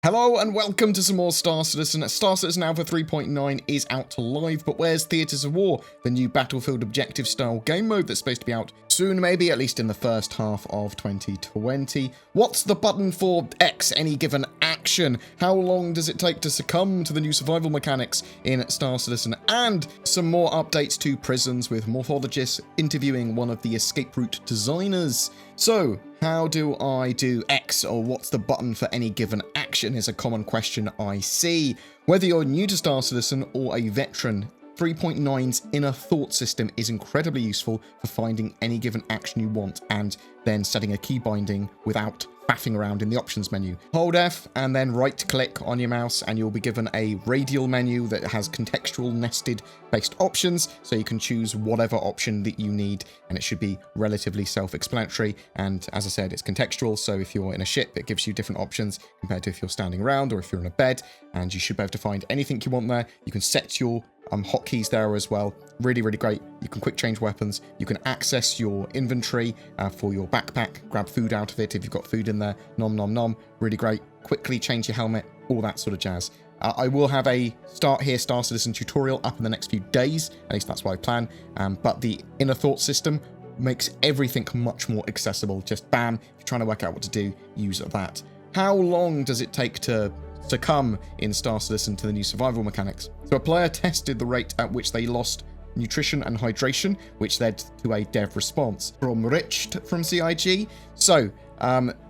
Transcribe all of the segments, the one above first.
Hello and welcome to some more Star Citizen. Star Citizen Alpha 3.9 is out live, but where's Theatres of War, the new Battlefield objective style game mode that's supposed to be out soon, maybe at least in the first half of 2020? What's the button for X, any given action? How long does it take to succumb to the new survival mechanics in Star Citizen? And some more updates to prisons with morphologists interviewing one of the escape route designers. So, how do I do X, or what's the button for any given action is a common question I see. Whether you're new to Star Citizen or a veteran, 3.9's inner thought system is incredibly useful for finding any given action you want and then setting a key binding without faffing around in the options menu. Hold F and then right click on your mouse and you'll be given a radial menu that has contextual nested based options, so you can choose whatever option that you need and it should be relatively self-explanatory. And as I said, it's contextual, so if you're in a ship it gives you different options compared to if you're standing around or if you're in a bed, and you should be able to find anything you want there. You can set your hotkeys there as well. Really great. You can quick change weapons. You can access your inventory for your backpack, grab food out of it if you've got food in there. Nom nom nom. Really great. Quickly change your helmet, all that sort of jazz. I will have a Start Here Star Citizen tutorial up in the next few days, at least that's what I plan. But the inner thought system makes everything much more accessible. Just bam, if you're trying to work out what to do, use that. How long does it take to succumb in Star Citizen to the new survival mechanics? So a player tested the rate at which they lost nutrition and hydration, which led to a dev response from Rich from CIG. So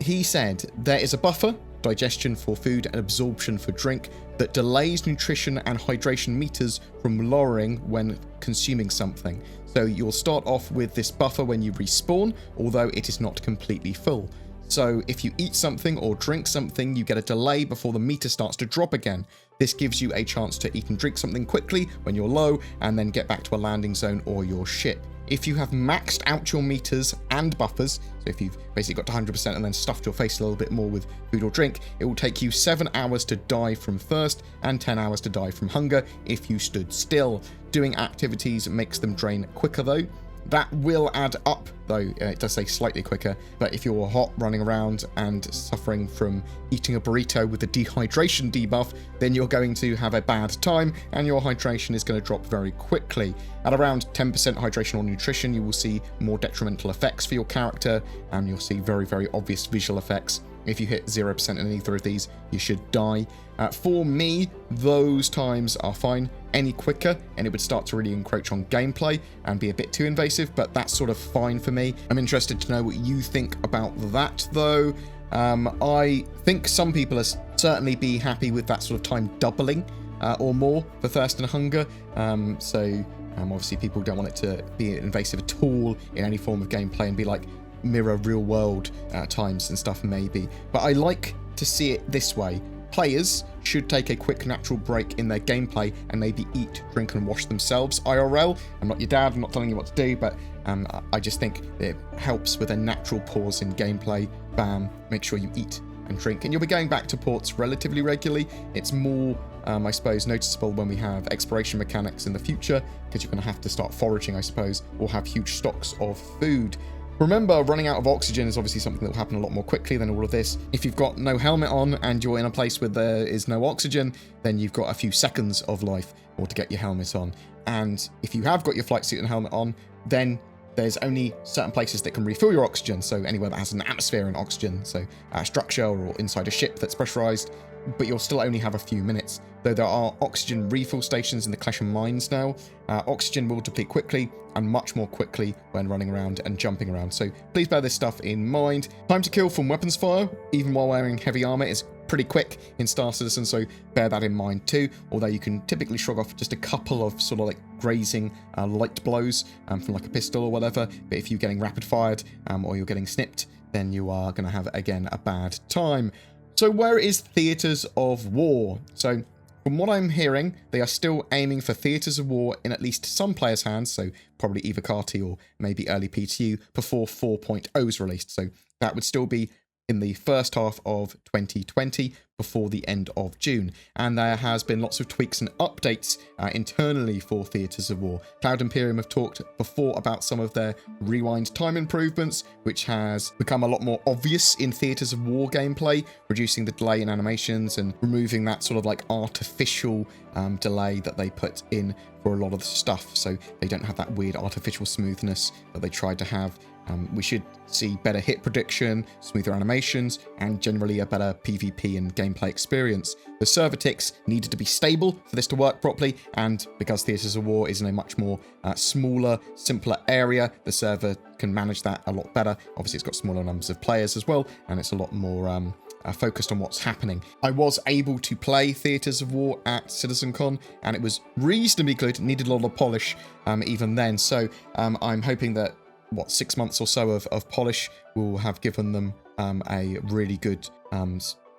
he said there is a buffer, digestion for food and absorption for drink, that delays nutrition and hydration meters from lowering when consuming something. So you'll start off with this buffer when you respawn, although it is not completely full. So if you eat something or drink something, you get a delay before the meter starts to drop again. This gives you a chance to eat and drink something quickly when you're low and then get back to a landing zone or your ship. If you have maxed out your meters and buffers, so if you've basically got to 100% and then stuffed your face a little bit more with food or drink, it will take you 7 hours to die from thirst and 10 hours to die from hunger if you stood still. Doing activities makes them drain quicker though. That will add up, though it does say slightly quicker, but if you're hot running around and suffering from eating a burrito with the dehydration debuff, then you're going to have a bad time and your hydration is going to drop very quickly. At around 10% hydration or nutrition, you will see more detrimental effects for your character, and you'll see very obvious visual effects. If you hit 0% in either of these, you should die. For me, those times are fine. Any quicker, and it would start to really encroach on gameplay and be a bit too invasive, but that's sort of fine for me. I'm interested to know what you think about that, though. I think some people will certainly be happy with that sort of time doubling or more for thirst and hunger. Obviously people don't want it to be invasive at all in any form of gameplay and be like mirror real world times and stuff maybe. But I like to see it this way. Players should take a quick natural break in their gameplay and maybe eat, drink and wash themselves IRL. I'm not your dad, I'm not telling you what to do, but I just think it helps with a natural pause in gameplay. Bam, make sure you eat and drink, and you'll be going back to ports relatively regularly. It's more, I suppose, noticeable when we have exploration mechanics in the future, because you're going to have to start foraging, I suppose, or have huge stocks of food. Remember, running out of oxygen is obviously something that will happen a lot more quickly than all of this. If you've got no helmet on and you're in a place where there is no oxygen, then you've got a few seconds of life or to get your helmet on. And if you have got your flight suit and helmet on, then there's only certain places that can refill your oxygen. So anywhere that has an atmosphere and oxygen, so a structure or inside a ship that's pressurized, but you'll still only have a few minutes. Though there are oxygen refill stations in the Clash of Mines now, oxygen will deplete quickly and much more quickly when running around and jumping around. So please bear this stuff in mind. Time to kill from weapons fire, even while wearing heavy armor, is pretty quick in Star Citizen, so bear that in mind too. Although you can typically shrug off just a couple of sort of like grazing light blows from like a pistol or whatever. But if you're getting rapid fired or you're getting snipped, then you are going to have, again, a bad time. So where is Theatres of War? So from what I'm hearing, they are still aiming for Theatres of War in at least some players' hands, so probably either Carty or maybe early PTU, before 4.0 is released. So that would still be in the first half of 2020 before the end of June. And there has been lots of tweaks and updates internally for Theatres of War. Cloud Imperium have talked before about some of their rewind time improvements, which has become a lot more obvious in Theatres of War gameplay, reducing the delay in animations and removing that sort of like artificial delay that they put in for a lot of the stuff, so they don't have that weird artificial smoothness that they tried to have. We should see better hit prediction, smoother animations, and generally a better PvP and gameplay experience. The server ticks needed to be stable for this to work properly, and because Theatres of War is in a much more smaller, simpler area, the server can manage that a lot better. Obviously, it's got smaller numbers of players as well, and it's a lot more focused on what's happening. I was able to play Theatres of War at CitizenCon, and it was reasonably good. It needed a lot of polish even then, so I'm hoping that 6 months or so of polish will have given them a really good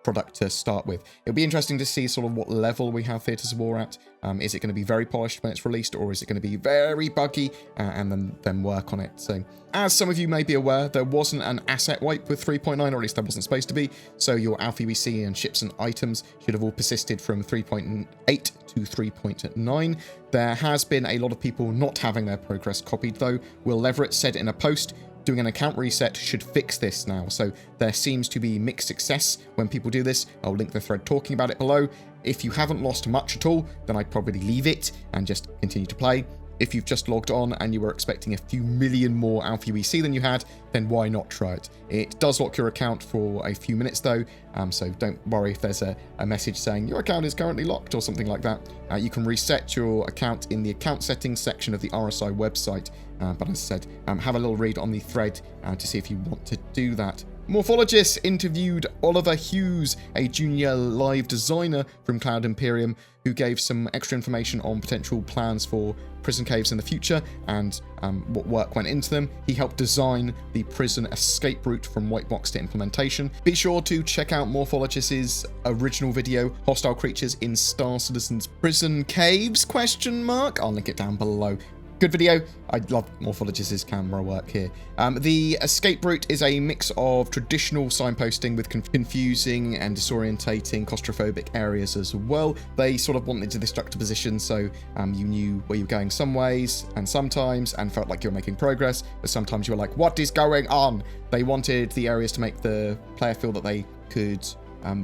product to start with. It'll be interesting to see sort of what level we have Theatres of War at. Is it going to be very polished when it's released, or is it going to be very buggy and then work on it? So, as some of you may be aware, there wasn't an asset wipe with 3.9, or at least there wasn't supposed to be. So your Alpha UEC and ships and items should have all persisted from 3.8 to 3.9. There has been a lot of people not having their progress copied, though. Will Leverett said in a post, doing an account reset should fix this now. So there seems to be mixed success when people do this. I'll link the thread talking about it below. If you haven't lost much at all, then I'd probably leave it and just continue to play. If you've just logged on and you were expecting a few million more Alpha UEC than you had, then why not try it? It does lock your account for a few minutes though, so don't worry if there's a message saying your account is currently locked or something like that. You can reset your account in the account settings section of the RSI website, but as I said, have a little read on the thread to see if you want to do that. Morphologists interviewed Oliver Hughes, a junior live designer from Cloud Imperium, who gave some extra information on potential plans for prison caves in the future and what work went into them. He helped design the prison escape route from white box to implementation. Be sure to check out Morphologists' original video, Hostile Creatures in Star Citizen's Prison Caves, ? I'll link it down below. Good video. I love Morphologists' camera work here. The escape route is a mix of traditional signposting with confusing and disorientating claustrophobic areas as well. They sort of wanted to destruct a position so you knew where you were going some ways and sometimes and felt like you were making progress, but sometimes you were like, what is going on? They wanted the areas to make the player feel that they could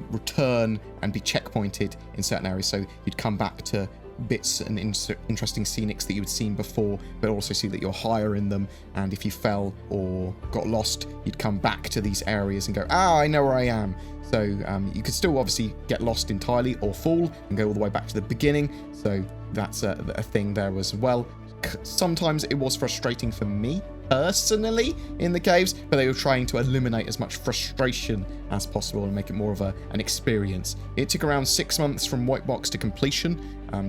return and be checkpointed in certain areas, so you'd come back to bits and interesting scenics that you had seen before, but also see that you're higher in them, and if you fell or got lost, you'd come back to these areas and go, I know where I am. So you could still obviously get lost entirely or fall and go all the way back to the beginning, so that's a thing there as well. Sometimes it was frustrating for me personally in the caves, but they were trying to eliminate as much frustration as possible and make it more of an experience. It took around 6 months from white box to completion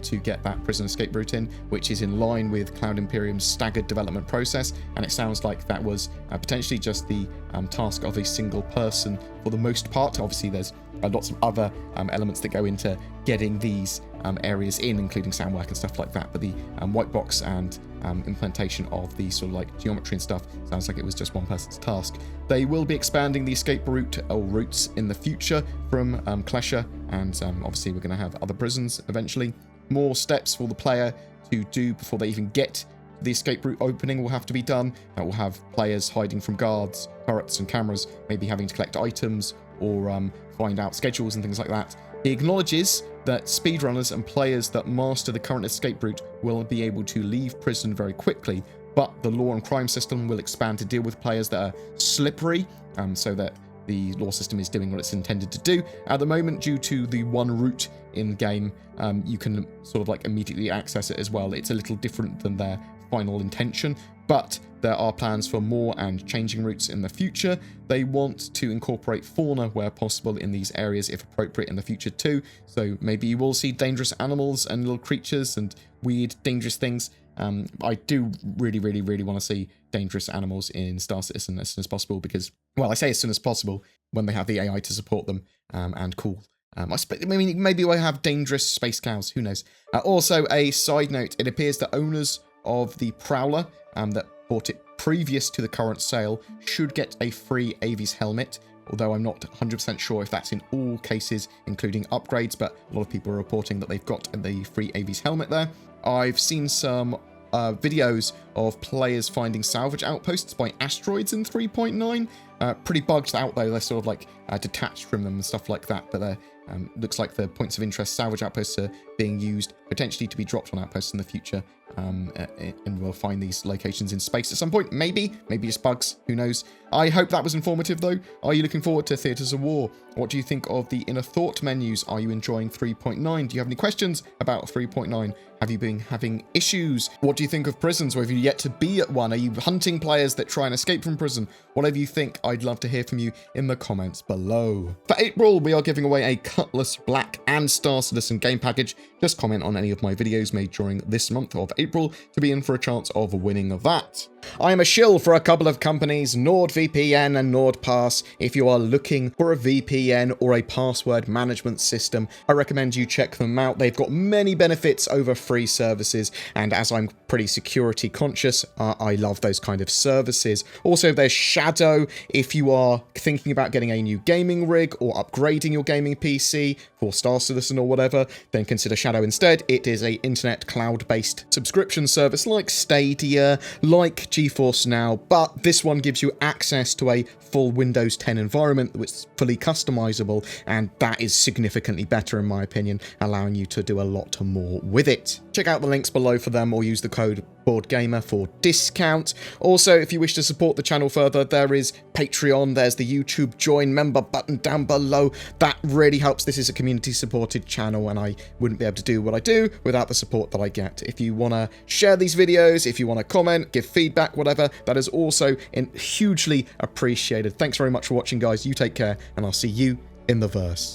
to get that prison escape route in, which is in line with Cloud Imperium's staggered development process, and it sounds like that was potentially just the task of a single person for the most part. Obviously there's lots of other elements that go into getting these areas in, including sound work and stuff like that, but the white box and implementation of the sort of like geometry and stuff sounds like it was just one person's task. They will be expanding the escape route or routes in the future from Klesha, and obviously we're going to have other prisons eventually. More steps for the player to do before they even get the escape route opening will have to be done. That will have players hiding from guards, turrets and cameras, maybe having to collect items or find out schedules and things like that. He acknowledges that speedrunners and players that master the current escape route will be able to leave prison very quickly, but the law and crime system will expand to deal with players that are slippery, so that the law system is doing what it's intended to do. At the moment, due to the one route in game, you can sort of like immediately access it as well. It's a little different than their final intention, but there are plans for more and changing routes in the future. They want to incorporate fauna where possible in these areas if appropriate in the future too. So maybe you will see dangerous animals and little creatures and weird dangerous things. I do really want to see dangerous animals in Star Citizen as soon as possible because, well, I say as soon as possible when they have the AI to support them, and cool. I mean, maybe I have dangerous space cows, who knows. Also, a side note, it appears that owners of the Prowler that bought it previous to the current sale should get a free Avi's helmet although I'm not 100% sure if that's in all cases, including upgrades, but a lot of people are reporting that they've got the free Aves helmet there. I've seen some videos of players finding salvage outposts by asteroids in 3.9. Pretty bugged out though, they're sort of like detached from them and stuff like that, but they're looks like the points of interest salvage outposts are being used potentially to be dropped on outposts in the future, and we'll find these locations in space at some point. Maybe it's bugs, who knows. I hope that was informative though. Are you looking forward to Theatres of War? What do you think of the Inner Thought menus? Are you enjoying 3.9? Do you have any questions about 3.9? Have you been having issues? What do you think of prisons, or have you yet to be at one? Are you hunting players that try and escape from prison? Whatever you think, I'd love to hear from you in the comments below. For April, we are giving away a Cutlass Black and Star Citizen game package. Just comment on any of my videos made during this month of April to be in for a chance of winning that. I am a shill for a couple of companies, NordVPN and NordPass. If you are looking for a VPN or a password management system, I recommend you check them out. They've got many benefits over free services, and as I'm pretty security conscious, I love those kind of services. Also, there's Shadow. If you are thinking about getting a new gaming rig or upgrading your gaming PC for Star Citizen or whatever, then consider Shadow instead. It is a internet cloud-based subscription service like Stadia, like GeForce Now, but this one gives you access to a full Windows 10 environment which is fully customizable, and that is significantly better in my opinion, allowing you to do a lot more with it. Check out the links below for them, or use the code BoredGamer for discount. Also, if you wish to support the channel further, there is Patreon, there's the YouTube join member button down below. That really helps. This is a community supported channel, and I wouldn't be able to do what I do without the support that I get. If you want to share these videos, if you want to comment, give feedback, whatever, that is also hugely appreciated. Thanks very much for watching, guys. You take care, and I'll see you in the verse.